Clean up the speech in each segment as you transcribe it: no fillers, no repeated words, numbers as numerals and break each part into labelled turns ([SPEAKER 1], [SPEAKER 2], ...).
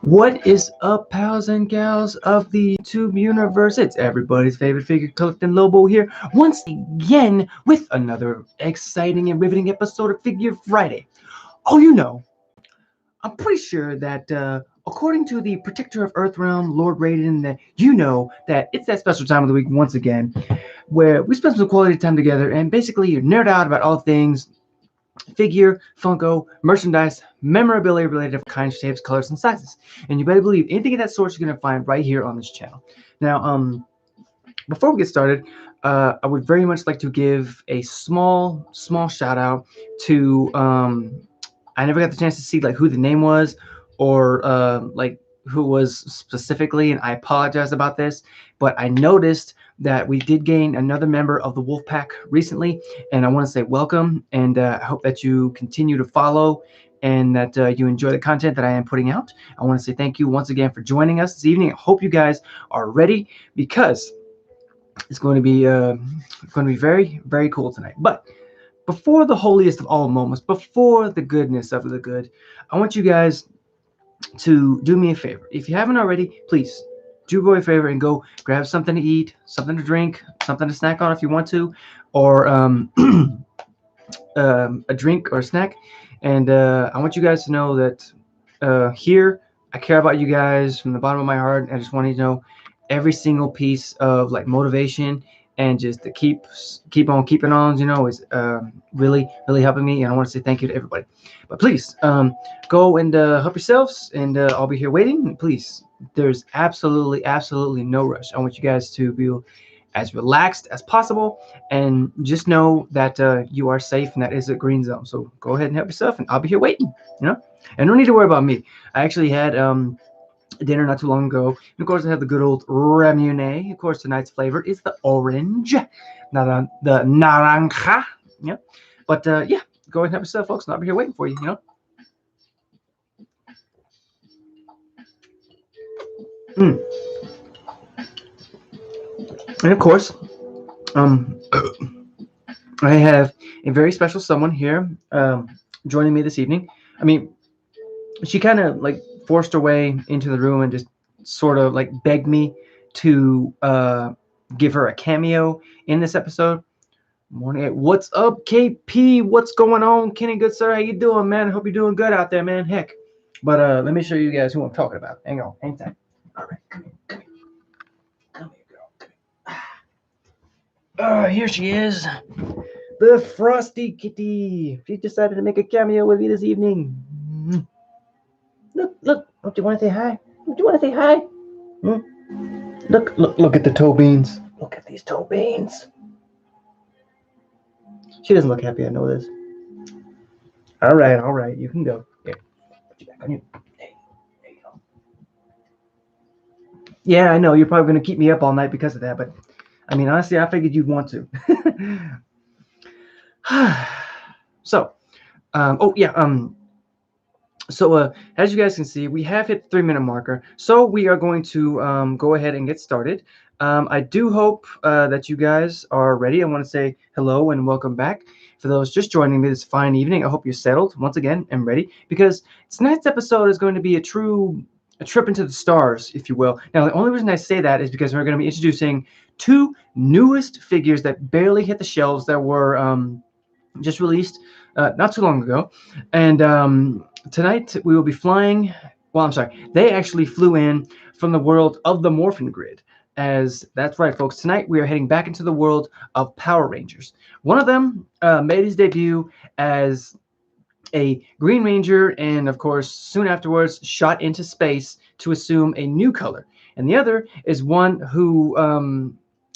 [SPEAKER 1] What is up, pals and gals of the YouTube universe? It's everybody's favorite figure collecting Lobo here, once again with another exciting and riveting episode of Figure Friday. Oh, I'm pretty sure that according to the Protector of Earthrealm, Lord Raiden, that that it's that special time of the week once again, where we spend some quality time together and basically nerd out about all things figure, Funko, merchandise, memorabilia related of kinds, shapes, colors, and sizes. And you better believe anything of that sort you're going to find right here on this channel. Now, before we get started, I would very much like to give a small shout out to, I never got the chance to see like who the name was or like who was specifically, and I apologize about this, but I noticed that we did gain another member of the Wolf Pack recently, and I want to say welcome, and I hope that you continue to follow and that you enjoy the content that I am putting out. I want to say thank you once again for joining us this evening. I hope you guys are ready because it's going to be very, very cool tonight. But before the holiest of all moments, before the goodness of the good, I want you guys to do me a favor. If you haven't already, please do me a favor and go grab something to eat, something to drink, something to snack on if you want to, or a drink or a snack. And I want you guys to know that here I care about you guys from the bottom of my heart. I just want you to know every single piece of like motivation and just to keep on keeping on, is really helping me. And I want to say thank you to everybody. But please go and help yourselves, and I'll be here waiting. Please, there's absolutely no rush. I want you guys to be as relaxed as possible, and just know that you are safe, and that is a green zone. So go ahead and help yourself, and I'll be here waiting. And no need to worry about me. I actually had dinner not too long ago, and of course I have the good old ravioli. Of course, tonight's flavor is the orange, not the naranja. Yeah, but yeah, go ahead and help yourself, folks, and I'll be here waiting for you. Mm. And of course, um, I have a very special someone here joining me this evening. I mean, she kind of like forced her way into the room and just sort of like begged me to give her a cameo in this episode. Morning. What's up, KP? What's going on, Kenny? Good sir, how you doing, man? I hope you're doing good out there, man. Heck, but let me show you guys who I'm talking about. Hang on, hang tight. All right, come here, girl. Here she is, the Frosty Kitty. She decided to make a cameo with me this evening. Look. Don't you want to say hi? Don't you want to say hi? Look at the toe beans. Look at these toe beans. She doesn't look happy. I know this. All right. You can go. Here, put you back on you. Hey, there you go. Yeah, I know you're probably gonna keep me up all night because of that, but I mean, honestly, I figured you'd want to. So, So, as you guys can see, we have hit the 3-minute marker. So we are going to go ahead and get started. I do hope that you guys are ready. I want to say hello and welcome back. For those just joining me this fine evening, I hope you're settled once again and ready, because tonight's episode is going to be a trip into the stars, if you will. Now, the only reason I say that is because we're going to be introducing 2 newest figures that barely hit the shelves that were just released not too long ago. And tonight we will be flying. Well, I'm sorry. They actually flew in from the world of the Morphin Grid. As that's right, folks. Tonight we are heading back into the world of Power Rangers. One of them made his debut as a Green Ranger, and of course, soon afterwards, shot into space to assume a new color. And the other is one who,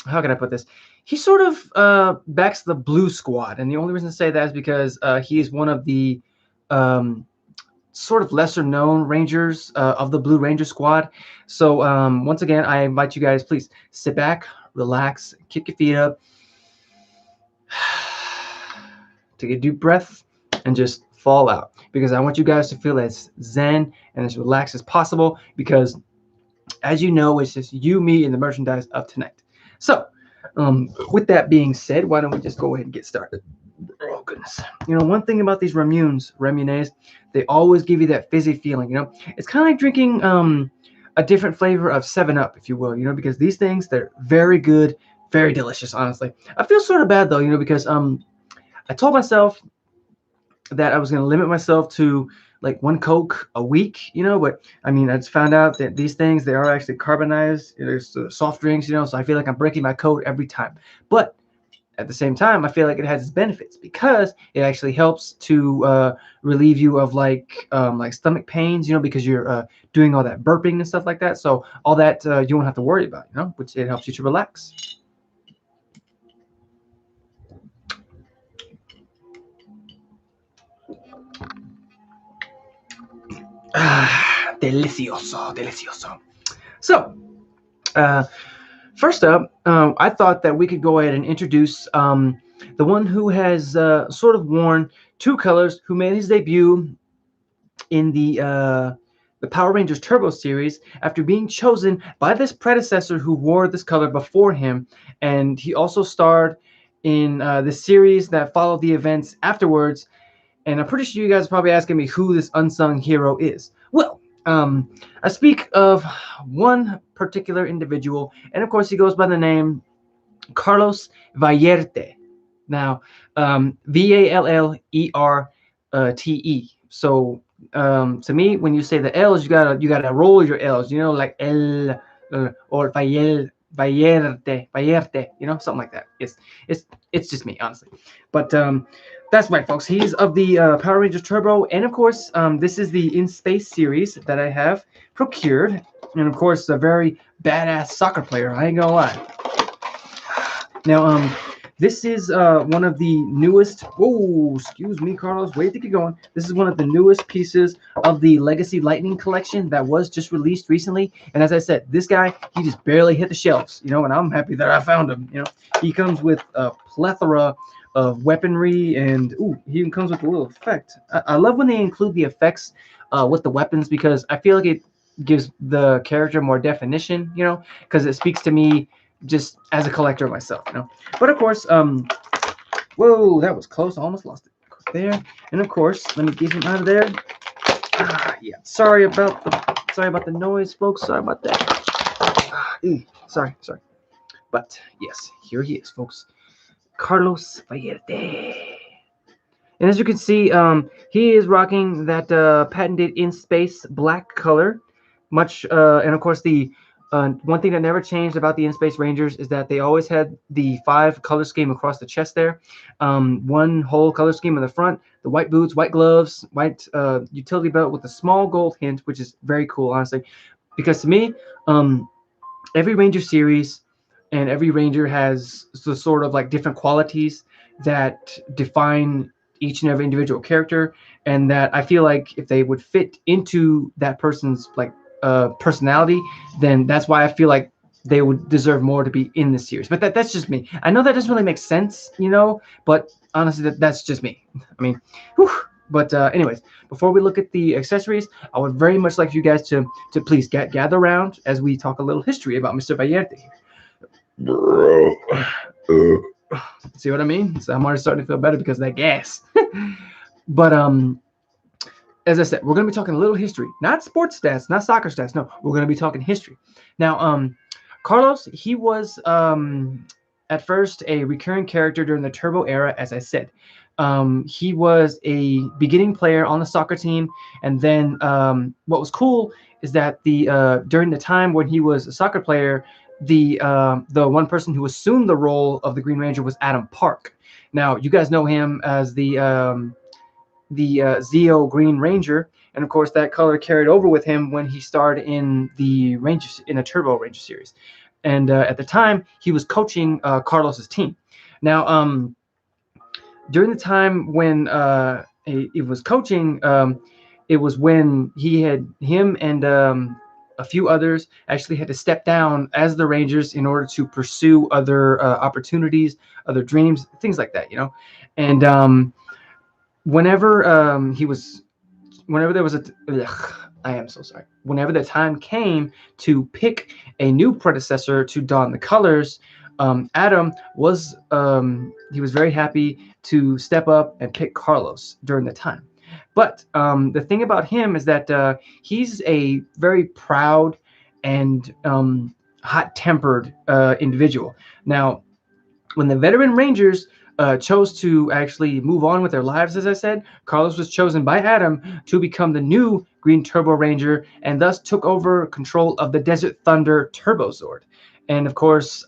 [SPEAKER 1] how can I put this? He sort of backs the Blue Squad, and the only reason to say that is because he is one of the sort of lesser known Rangers of the Blue Ranger Squad. So once again, I invite you guys, please sit back, relax, kick your feet up, take a deep breath, and just fall out, because I want you guys to feel as zen and as relaxed as possible, because as you know, it's just you, me, and the merchandise of tonight. So with that being said, why don't we just go ahead and get started? Oh tokens. One thing about these Remunes, they always give you that fizzy feeling. It's kind of like drinking a different flavor of 7 Up, if you will. Because these things, they're very good, very delicious. Honestly, I feel sort of bad though. Because I told myself that I was going to limit myself to like one Coke a week. But I mean, I just found out that these things, they are actually carbonized. There's soft drinks. So I feel like I'm breaking my code every time. But at the same time, I feel like it has its benefits because it actually helps to relieve you of like stomach pains, because you're doing all that burping and stuff like that. So all that you won't have to worry about, which it helps you to relax. Ah, delicioso, delicioso. So, uh, first up, I thought that we could go ahead and introduce the one who has sort of worn two colors, who made his debut in the Power Rangers Turbo series after being chosen by this predecessor who wore this color before him, and he also starred in the series that followed the events afterwards. And I'm pretty sure you guys are probably asking me who this unsung hero is. Well, I speak of one particular individual, and of course he goes by the name Carlos Vallerte. Now, Vallerte. So to me, when you say the L's, you gotta roll your L's. Like El or Vallerte. Something like that. It's just me, honestly. But that's right, folks. He's of the Power Rangers Turbo, and of course, this is the In Space series that I have procured, and of course, a very badass soccer player. I ain't gonna lie. Now, this is one of the newest. Oh, excuse me, Carlos. Wait to get going. This is one of the newest pieces of the Legacy Lightning collection that was just released recently. And as I said, this guy, he just barely hit the shelves. And I'm happy that I found him. He comes with a plethora of weaponry, and he even comes with a little effect. I love when they include the effects with the weapons because I feel like it gives the character more definition. Because it speaks to me just as a collector myself. But of course, whoa, that was close. I almost lost it there. And of course, let me get him out of there. Yeah. Sorry about the noise, folks. Sorry about that. Sorry. But yes, here he is, folks. Carlos Vallerte. And as you can see, he is rocking that patented in space black color. And of course, the one thing that never changed about the In Space Rangers is that they always had the 5 color scheme across the chest there. One whole color scheme in the front, the white boots, white gloves, white utility belt with a small gold hint, which is very cool, honestly. Because to me, every Ranger series and every Ranger has the sort of like different qualities that define each and every individual character, and that I feel like if they would fit into that person's like personality, then that's why I feel like they would deserve more to be in the series. But that's just me. I know that doesn't really make sense, but honestly, that's just me. I mean, whew. But anyways, before we look at the accessories, I would very much like you guys to please gather around as we talk a little history about Mr. Vallerte. See what I mean? So I'm already starting to feel better because of that gas. But as I said, we're going to be talking a little history, not sports stats, not soccer stats. No, we're going to be talking history. Now, Carlos, he was at first a recurring character during the Turbo era, as I said. He was a beginning player on the soccer team, and then what was cool is that the during the time when he was a soccer player, the one person who assumed the role of the Green Ranger was Adam Park. Now, you guys know him as the Zeo Green Ranger, and of course that color carried over with him when he starred in the Turbo Ranger series. And at the time, he was coaching Carlos's team. Now, during the time when he was coaching, it was when him and a few others actually had to step down as the Rangers in order to pursue other opportunities, other dreams, things like that, And whenever there was I am so sorry. Whenever the time came to pick a new predecessor to don the colors, Adam was he was very happy to step up and pick Carlos during the time. But the thing about him is that he's a very proud and hot-tempered individual. Now, when the veteran Rangers chose to actually move on with their lives, as I said, Carlos was chosen by Adam to become the new Green Turbo Ranger and thus took over control of the Desert Thunder Turbo Zord. And of course,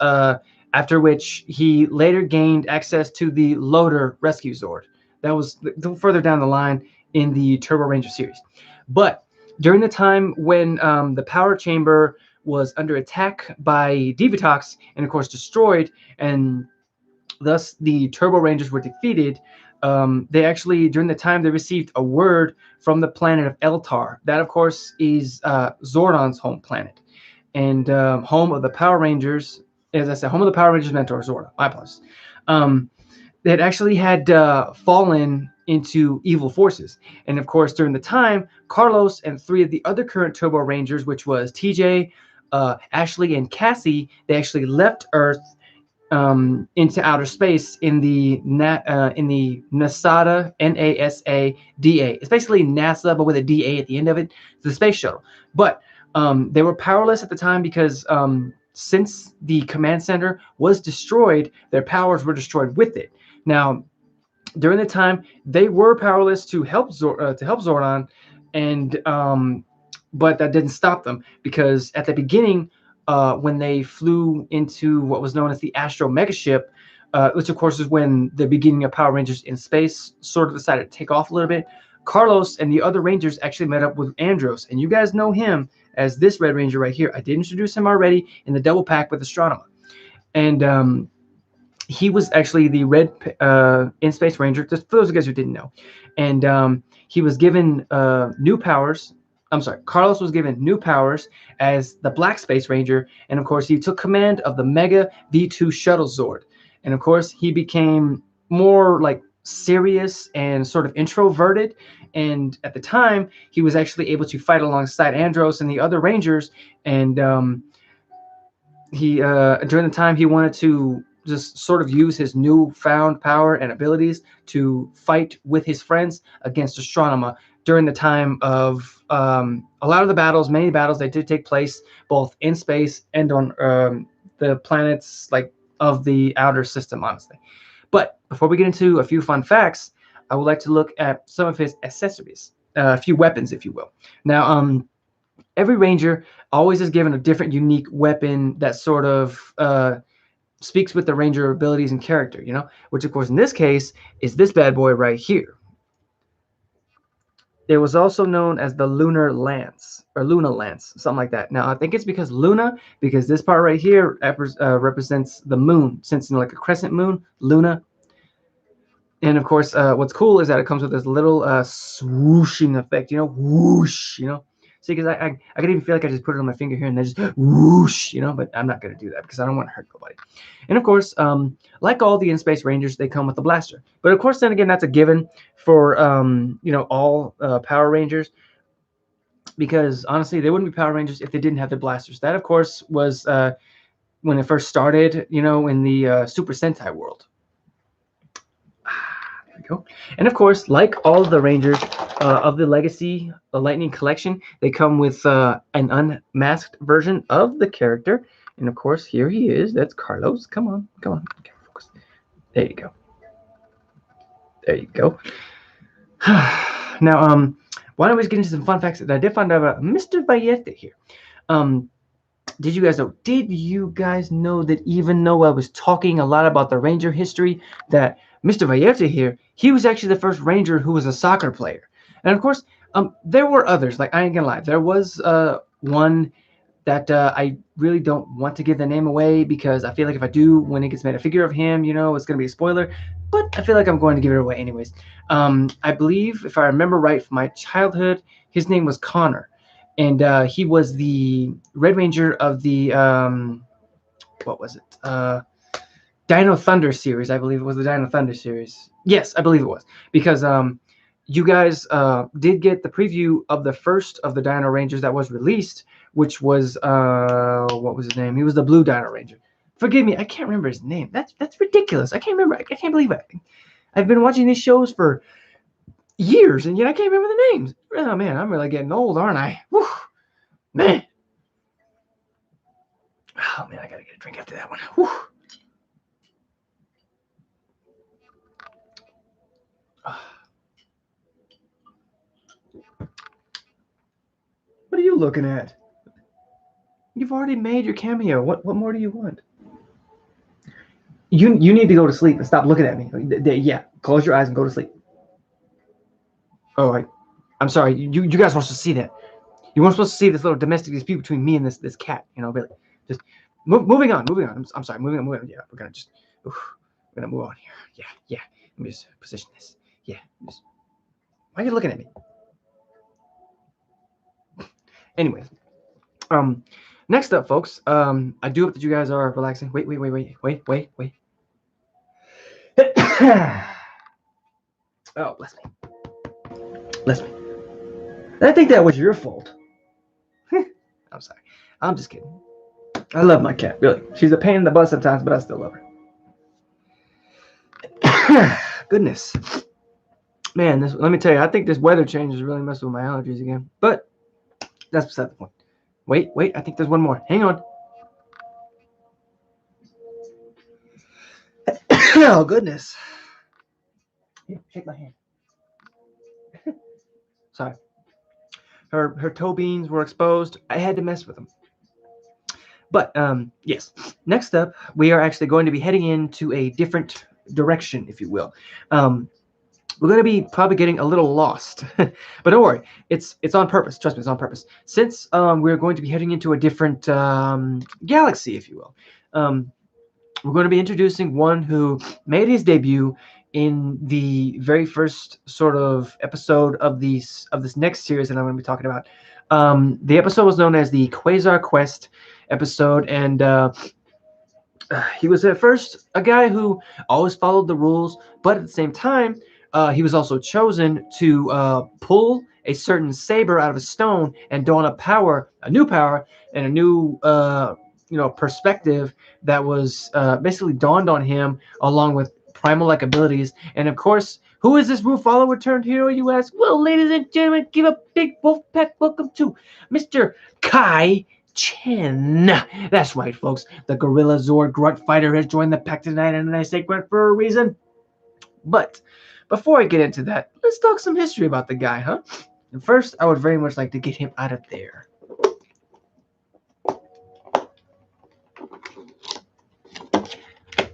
[SPEAKER 1] after which he later gained access to the Loader Rescue Zord. That was further down the line in the Turbo Ranger series. But during the time when the power chamber was under attack by Divatox and of course destroyed, and thus the Turbo Rangers were defeated. They actually, during the time, they received a word from the planet of Eltar. That, of course, is Zordon's home planet and home of the Power Rangers. As I said, home of the Power Rangers mentor, Zordon. My apologies. They actually had fallen into evil forces. And of course, during the time, Carlos and three of the other current Turbo Rangers, which was TJ, Ashley, and Cassie, they actually left Earth into outer space in the NASADA, NASA. It's basically NASA, but with a DA at the end of it. It's the space shuttle. But they were powerless at the time because since the command center was destroyed, their powers were destroyed with it. Now, during the time, they were powerless to help Zordon, and but that didn't stop them because at the beginning, when they flew into what was known as the Astro Megaship, which of course is when the beginning of Power Rangers in space sort of decided to take off a little bit. Carlos and the other Rangers actually met up with Andros, and you guys know him as this Red Ranger right here. I did introduce him already in the double pack with Astronema, and he was actually the Red in Space Ranger, just for those of you guys who didn't know. And he was given new powers. I'm sorry, Carlos was given new powers as the Black Space Ranger. And of course, he took command of the Mega V2 Shuttle Zord. And of course, he became more like serious and sort of introverted. And at the time, he was actually able to fight alongside Andros and the other Rangers. And he during the time he wanted to just sort of use his newfound power and abilities to fight with his friends against Astronema during the time of a lot of the battles, many battles that did take place both in space and on the planets like of the outer system, honestly. But before we get into a few fun facts, I would like to look at some of his accessories, a few weapons, if you will. Now, every Ranger always is given a different, unique weapon that sort of speaks with the Ranger abilities and character, you know, which of course in this case is this bad boy right here. It was also known as the Lunar Lance or Luna Lance, something like that. Now I think it's because Luna, because this part right here represents the moon, since like a crescent moon, Luna. And of course, what's cool is that it comes with this little swooshing effect, you know, whoosh, you know. See, because I could even feel like I just put it on my finger here and then just whoosh, you know, but I'm not going to do that because I don't want to hurt nobody. And of course, like all the In-Space Rangers, they come with a blaster. But of course, then again, that's a given for, you know, all Power Rangers, because honestly, they wouldn't be Power Rangers if they didn't have their blasters. That, of course, was when it first started, you know, in the Super Sentai world. Go. And of course, like all of the Rangers of the Legacy Lightning Collection, they come with an unmasked version of the character. And of course, here he is. That's Carlos. Come on, come on. Okay, focus. There you go. There you go. Now, why don't we get into some fun facts that I did find out about Mr. Valletta here. Did you guys know that even though I was talking a lot about the Ranger history, that Mr. Valletta here, he was actually the first Ranger who was a soccer player. And of course, there were others. Like, I ain't gonna lie, there was one that I really don't want to give the name away because I feel like if I do, when it gets made a figure of him, you know, it's gonna be a spoiler. But I feel like I'm going to give it away anyways. I believe, if I remember right from my childhood, his name was Connor. And he was the Red Ranger of the, what was it? Dino Thunder series, I believe it was the Dino Thunder series. Yes, I believe it was. Because you guys did get the preview of the first of the Dino Rangers that was released, which was, what was his name? He was the Blue Dino Ranger. Forgive me, I can't remember his name. That's ridiculous. I can't remember. I can't believe it. I've been watching these shows for years, and yet I can't remember the names. Oh man, I'm really getting old, aren't I? Whew, man. Oh man, I gotta get a drink after that one. Whew. What are you looking at? You've already made your cameo. What more do you want? You need to go to sleep and stop looking at me. Yeah, close your eyes and go to sleep. Oh, I'm sorry. You guys weren't supposed to see that. You weren't supposed to see this little domestic dispute between me and this cat. Really. Just moving on. Moving on. I'm sorry. Moving on. Yeah, we're gonna just. We're gonna move on here. Yeah. Let me just position this. Yeah. Why are you looking at me? Anyways, next up, folks. I do hope that you guys are relaxing. Wait. Oh, bless me. I think that was your fault. I'm sorry. I'm just kidding. I love my cat, really. She's a pain in the butt sometimes, but I still love her. Goodness. Man, let me tell you, I think this weather change is really messing with my allergies again. But that's beside the point. Wait, I think there's one more. Hang on. Oh, goodness. Here, shake my hand. Sorry. Her toe beans were exposed. I had to mess with them. But yes, next up, we are actually going to be heading into a different direction, if you will. We're going to be probably getting a little lost, but don't worry, it's on purpose. Trust me, it's on purpose. Since we're going to be heading into a different galaxy, if you will. We're going to be introducing one who made his debut in the very first sort of episode of this next series that I'm going to be talking about. The episode was known as the Quasar Quest episode, and he was at first a guy who always followed the rules, but at the same time, he was also chosen to pull a certain saber out of a stone and dawn a new power, and a new perspective that was basically dawned on him, along with primal-like abilities. And of course, who is this rule follower turned hero, you ask? Well, ladies and gentlemen, give a big wolf pack welcome to Mr. Kai Chen. That's right, folks. The Gorilla Zord Grunt Fighter has joined the pack tonight, and I say grunt for a reason. But before I get into that, let's talk some history about the guy, huh? And first, I would very much like to get him out of there.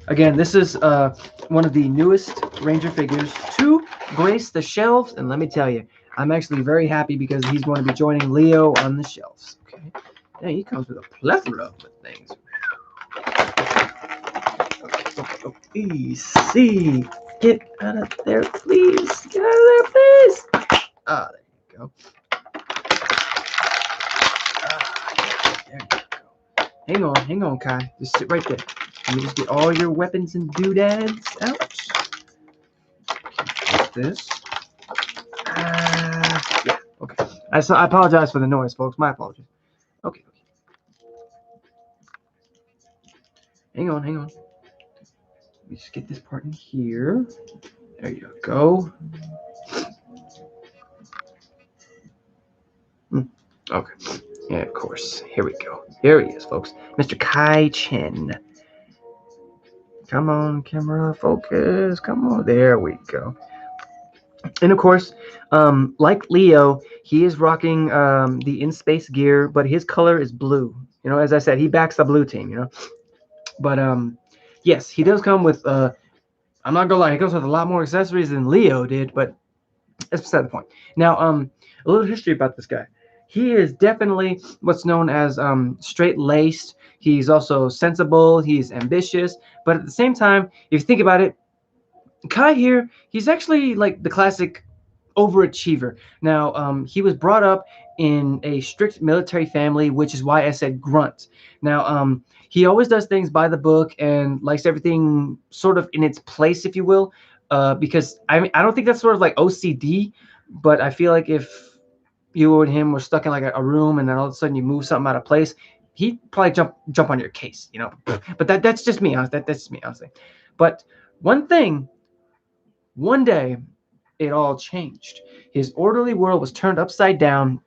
[SPEAKER 1] Again, this is one of the newest Ranger figures to grace the shelves, and let me tell you, I'm actually very happy because he's going to be joining Leo on the shelves. Okay, yeah, he comes with a plethora of things. Okay, easy. Get out of there, please. Get out of there, please. Ah, there you go. There you go. Hang on, Kai. Just sit right there. Let me just get all your weapons and doodads out. Like this. Yeah, okay. I apologize for the noise, folks. My apologies. Okay. Hang on. Let me just get this part in here. There you go. Okay. Yeah, of course. Here we go. Here he is, folks. Mr. Kai Chen. Come on, camera, focus. Come on. There we go. And of course, like Leo, he is rocking the in-space gear, but his color is blue. As I said, he backs the blue team, But yes, he does come with, I'm not gonna lie, he comes with a lot more accessories than Leo did, but that's beside the point. Now, a little history about this guy. He is definitely what's known as straight-laced. He's also sensible. He's ambitious. But at the same time, if you think about it, Kai here, he's actually like the classic overachiever. Now, he was brought up in a strict military family, which is why I said grunt. Now, he always does things by the book and likes everything sort of in its place, if you will. Because I don't think that's sort of like OCD, but I feel like if you and him were stuck in like a room and then all of a sudden you move something out of place, he'd probably jump on your case, you know. But that's just me, honestly. That's just me, honestly. But one thing, one day, it all changed. His orderly world was turned upside down,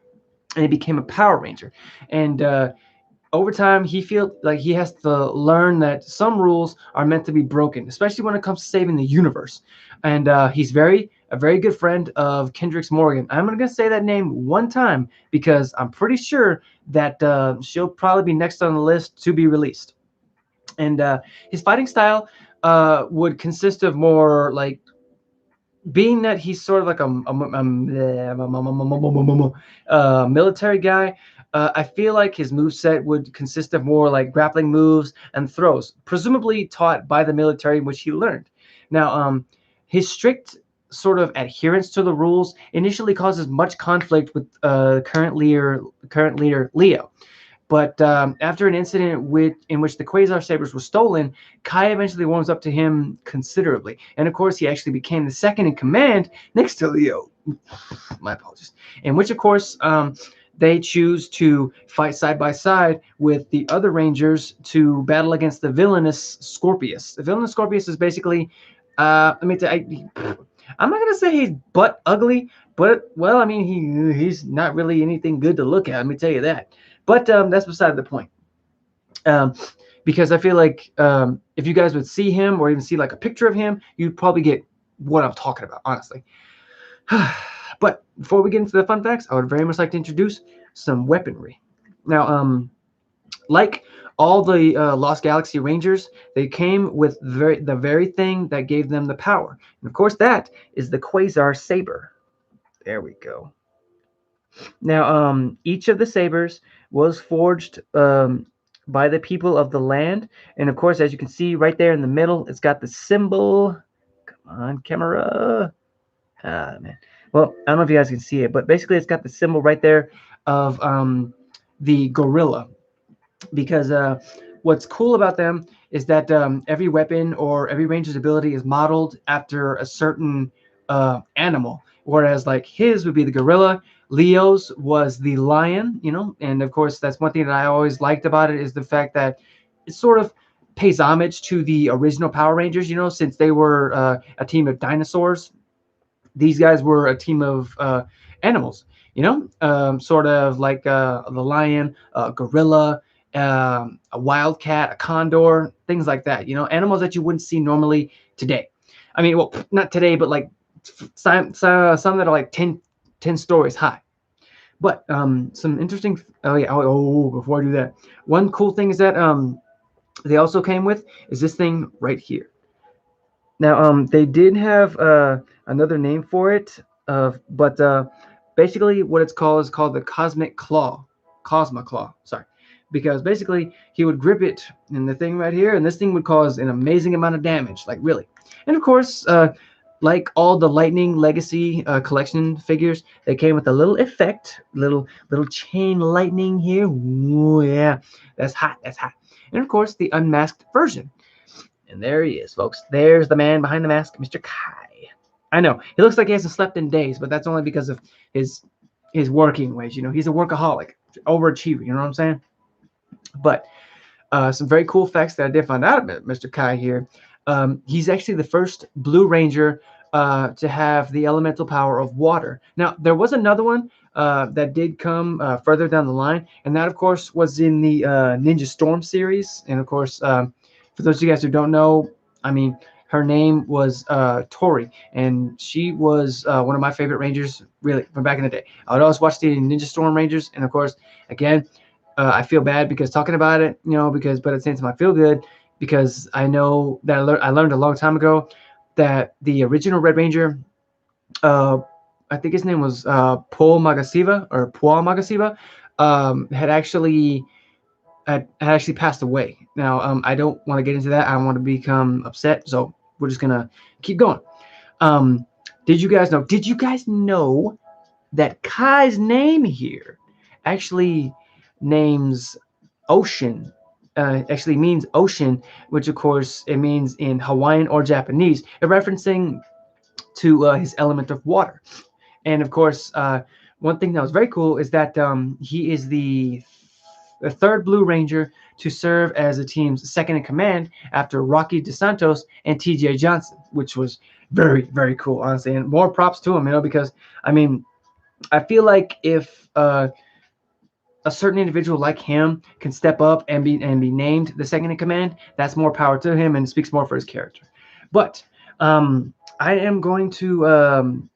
[SPEAKER 1] and he became a Power Ranger. And over time, he feels like he has to learn that some rules are meant to be broken, especially when it comes to saving the universe. And he's a very good friend of Kendrix Morgan. I'm gonna say that name one time because I'm pretty sure that she'll probably be next on the list to be released. And his fighting style would consist of more like, being that he's sort of like a military guy, I feel like his move set would consist of more like grappling moves and throws, presumably taught by the military in which he learned. Now, his strict sort of adherence to the rules initially causes much conflict with current leader Leo. But after an incident in which the Quasar Sabers were stolen, Kai eventually warms up to him considerably. And of course, he actually became the second in command next to Leo. My apologies. In which, of course, they choose to fight side by side with the other Rangers to battle against the villainous Scorpius. The villainous Scorpius is basically, let me tell you, I'm not gonna say he's butt ugly, but well, I mean he's not really anything good to look at. Let me tell you that. But that's beside the point. Um, because I feel like if you guys would see him or even see like a picture of him, you'd probably get what I'm talking about, honestly. But before we get into the fun facts, I would very much like to introduce some weaponry. Now, like all the Lost Galaxy Rangers, they came with the very thing that gave them the power. And of course, that is the Quasar Saber. There we go. Now, each of the sabers was forged by the people of the land, and of course, as you can see right there in the middle, it's got the symbol. Come on, camera. Ah, man. Well, I don't know if you guys can see it, but basically, it's got the symbol right there of the gorilla. Because what's cool about them is that every weapon or every ranger's ability is modeled after a certain animal, whereas like his would be the gorilla, Leo's was the lion, you know. And of course, that's one thing that I always liked about it, is the fact that it sort of pays homage to the original Power Rangers, you know, since they were a team of dinosaurs. These guys were a team of animals, you know, sort of like the lion, gorilla, a wildcat, a condor, things like that. You know, animals that you wouldn't see normally today. I mean, well, not today, but like some that are like 10 stories high. But some interesting. Oh yeah. Before I do that, one cool thing is that they also came with is this thing right here. Now, they did have another name for it, but basically what it's called is called the Cosmic Claw, Cosma Claw. Sorry, because basically he would grip it in the thing right here, and this thing would cause an amazing amount of damage, like really. And of course, like all the Lightning Legacy collection figures, they came with a little effect, little chain lightning here. Ooh, yeah, that's hot. That's hot. And of course, the unmasked version. And there he is, folks. There's the man behind the mask, Mr. Kai. I know he looks like he hasn't slept in days, but that's only because of his his working ways. You know, he's a workaholic, overachiever. You know what I'm saying? But some very cool facts that I did find out about Mr. Kai here. He's actually the first Blue Ranger to have the elemental power of water. Now, there was another one that did come further down the line, and that, of course, was in the Ninja Storm series. And, of course, for those of you guys who don't know, I mean, her name was Tori, and she was one of my favorite Rangers, really, from back in the day. I would always watch the Ninja Storm Rangers, and, of course, again, I feel bad because talking about it, you know, because but at the same time I feel good because I know that I learned a long time ago that the original Red Ranger, uh, I think his name was Paul Magasiva or Paul Magasiva, had actually passed away. Now I don't want to get into that. I don't want to become upset, so we're just gonna keep going. Um, did you guys know? Did you guys know that Kai's name here actually names ocean, actually means ocean, which of course it means in Hawaiian or Japanese, referencing to his element of water. And of course, one thing that was very cool is that he is the the third Blue Ranger to serve as the team's second in command after Rocky DeSantos and TJ Johnson, which was very, very cool, honestly. And more props to him, because, I mean, I feel like if a certain individual like him can step up and be named the second in command, that's more power to him and speaks more for his character. But I am going to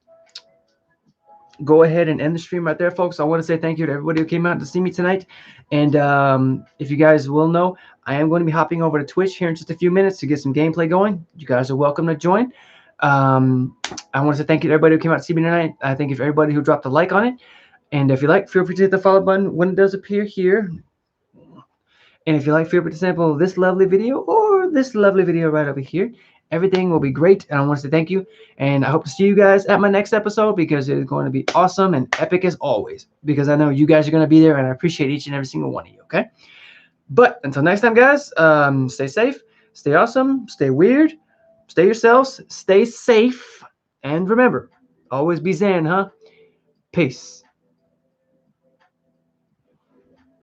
[SPEAKER 1] go ahead and end the stream right there, folks. I want to say thank you to everybody who came out to see me tonight. And if you guys will know, I am going to be hopping over to Twitch here in just a few minutes to get some gameplay going. You guys are welcome to join. I want to say thank you to everybody who came out to see me tonight. I thank you for everybody who dropped a like on it. And if you like, feel free to hit the follow button when it does appear here. And if you like, feel free to sample this lovely video or this lovely video right over here. Everything will be great, and I want to say thank you. And I hope to see you guys at my next episode, because it is going to be awesome and epic as always, because I know you guys are going to be there, and I appreciate each and every single one of you, okay? But until next time, guys, stay safe, stay awesome, stay weird, stay yourselves, stay safe, and remember, always be Zen, huh? Peace.